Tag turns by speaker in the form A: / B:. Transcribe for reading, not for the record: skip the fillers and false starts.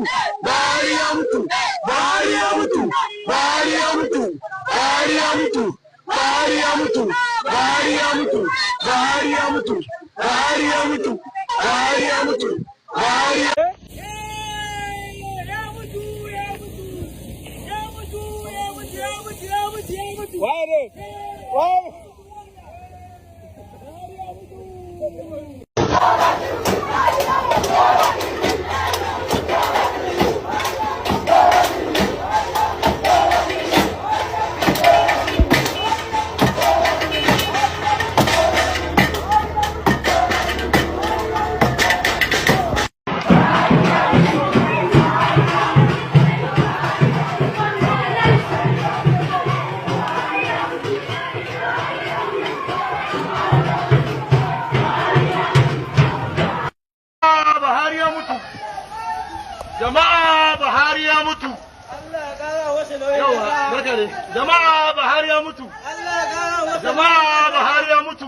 A: Buhari ya mutu, Buhari ya mutu, Buhari ya mutu, Buhari ya mutu, Buhari ya mutu, Buhari ya mutu, Buhari ya mutu, Buhari ya mutu, Buhari ya mutu, Buhari ya Jama'a Buhari ya mutu. Jama'a Buhari ya mutu. Jama'a Buhari ya mutu.